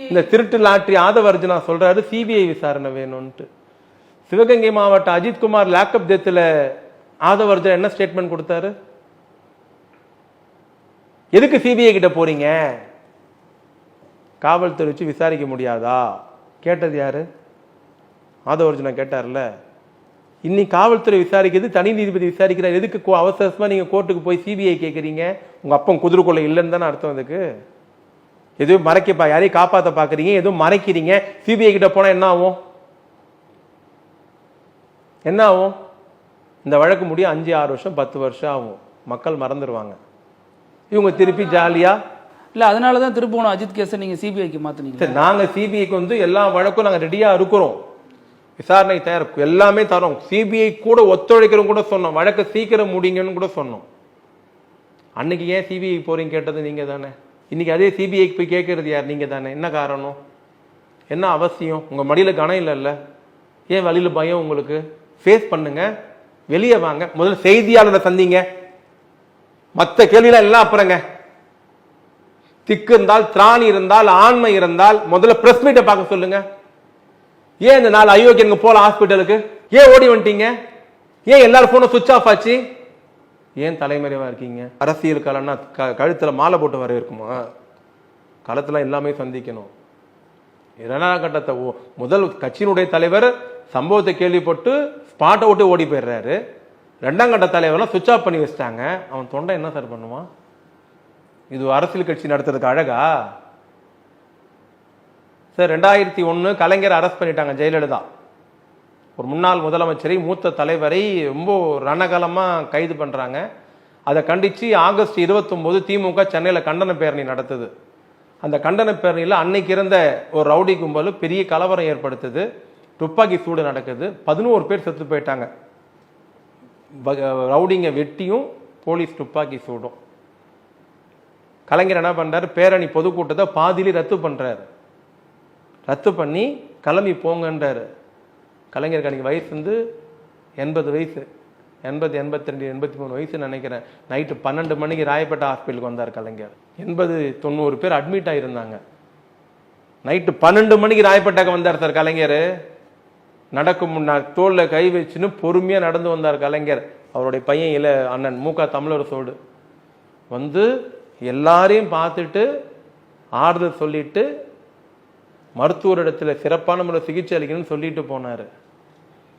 இந்த திருட்டு லாட்ரி ஆதவர்ஜனா சொல்றாரு சிபிஐ விசாரணை வேணும்ட்டு. சிவகங்கை மாவட்டம் அஜித்குமார் லாக்அப் டெத்தில் ஆதவர்ஜனா என்ன ஸ்டேட்மெண்ட் கொடுத்தாரு? எதுக்கு சிபிஐ கிட்ட போறீங்க, காவல்துறை வச்சு விசாரிக்க முடியாதா கேட்டது யாரு? ஆதவர்ஜனா கேட்டார்ல. இன்னைக்கு காவல்துறை விசாரிக்கிறது, தனி நீதிபதி விசாரிக்கிறார். எதுக்கு அவசரமா நீங்க கோர்ட்டுக்கு போய் சிபிஐ கேட்கறீங்க? உங்க அப்பன் குதிரைக்குள்ள இல்லைன்னு தானே அர்த்தம். அதுக்கு எதுவும் மறைக்க யாரையும் காப்பாற்ற பாக்குறீங்க, எதுவும் மறைக்கிறீங்க. சிபிஐ கிட்ட போனா என்ன ஆகும்? என்ன ஆகும்? இந்த வழக்கு முடிய 5-6 வருஷம் 10 வருஷம் ஆகும். மக்கள் மறந்துடுவாங்க. இவங்க திருப்பி ஜாலியா இல்ல, அதனாலதான் திருப்பூணம் அஜித் கேஸை நீங்க சிபிஐக்கு மாத்தினீங்க. நாங்க சிபிஐக்கு எல்லா வழக்கும் நாங்க ரெடியா இருக்கிறோம், விசாரணை தயார், எல்லாமே தரோம். சிபிஐ கூட ஒத்துழைக்கிறோம் கூட சொன்னோம், வழக்கை சீக்கிரம் முடிங்கன்னு கூட சொன்னோம். அன்னைக்கு ஏன் சிபிஐ போறீங்க கேட்டது நீங்க தானே. இன்னைக்கு அதே சிபிஐக்கு போய் கேட்கறது யார்? நீங்க தானே. என்ன காரணம், என்ன அவசியம்? உங்க மடியில கணம் இல்லைல்ல, ஏன் வழியில பயம் உங்களுக்கு? ஃபேஸ் பண்ணுங்க, வெளியே வாங்க. முதல்ல செய்தியாளரை சந்திங்க, மற்ற கேள்வியெல்லாம் எல்லாம் அப்புறங்க. திக்கு இருந்தால், திராணி இருந்தால், ஆண்மை இருந்தால் முதல்ல பிரஸ் மீட்டை பார்க்க சொல்லுங்க. ஏன் இந்த 4 அயோக்கியனுங்க போல ஹாஸ்பிட்டலுக்கு ஏன் ஓடி வந்துட்டீங்க? ஏன் எல்லாரும் போன சுவிட்ச் ஆஃப் ஆச்சு? ஏன் தலைமறைவா இருக்கீங்க? அரசியல் களம்னா கழுத்துல மாலை போட்டு வர இருக்குமா? களத்துல எல்லாமே சந்திக்கணும். 2ஆம் கட்டத்தை முதல் கட்சியினுடைய தலைவர் சம்பவத்தை கேள்விப்பட்டு ஸ்பாட்டை விட்டு ஓடி போயிடுறாரு. 2ஆம் கட்ட தலைவர்லாம் சுவிட்ச் ஆஃப் பண்ணி வச்சிட்டாங்க. அவன் தொண்டை என்ன சார் பண்ணுவான்? இது அரசியல் கட்சி நடத்துறதுக்கு அழகா சார்? 2001 கலைஞர் அரெஸ்ட் பண்ணிட்டாங்க ஜெயலலிதா. ஒரு முன்னாள் முதலமைச்சரை, மூத்த தலைவரை ரொம்ப ரணகலமா கைது பண்றாங்க. அதை கண்டிச்சு ஆகஸ்ட் 29 திமுக சென்னையில் கண்டன பேரணி நடத்துது. அந்த கண்டன பேரணியில் அன்னைக்கு இருந்த ஒரு ரவுடி கும்பல் பெரிய கலவரம் ஏற்படுத்துது, துப்பாக்கி சூடு நடக்குது, 11 பேர் செத்து போயிட்டாங்க. ரவுடிங்க வெட்டியும் போலீஸ் துப்பாக்கி சூடும். கலைஞர் என்ன பண்றாரு? பேரணி பொதுக்கூட்டத்தை பாதியிலே ரத்து பண்றாரு. ரத்து பண்ணி கிளம்பி போங்கன்றாரு. கலைஞருக்கு அன்னைக்கு வயசு 80 வயசு, 80, 82, 83 வயசு நினைக்கிறேன். நைட்டு 12 மணிக்கு ராயப்பேட்டை ஹாஸ்பிட்டலுக்கு வந்தார் கலைஞர். 80-90 பேர் அட்மிட் ஆயிருந்தாங்க. நைட்டு 12 மணிக்கு ராயப்பேட்டாக்கு வந்தார் சார் கலைஞர். நடக்கும் தோல்ல கை வச்சுன்னு பொறுமையா நடந்து வந்தார் கலைஞர். அவருடைய பையன் அண்ணன் மூகா தமிழரசோடு வந்து எல்லாரையும் பார்த்துட்டு ஆறுதல் சொல்லிட்டு மருத்துவரிடத்துல சிறப்பான முறை சிகிச்சை அளிக்கணும்னு சொல்லிட்டு போனாரு.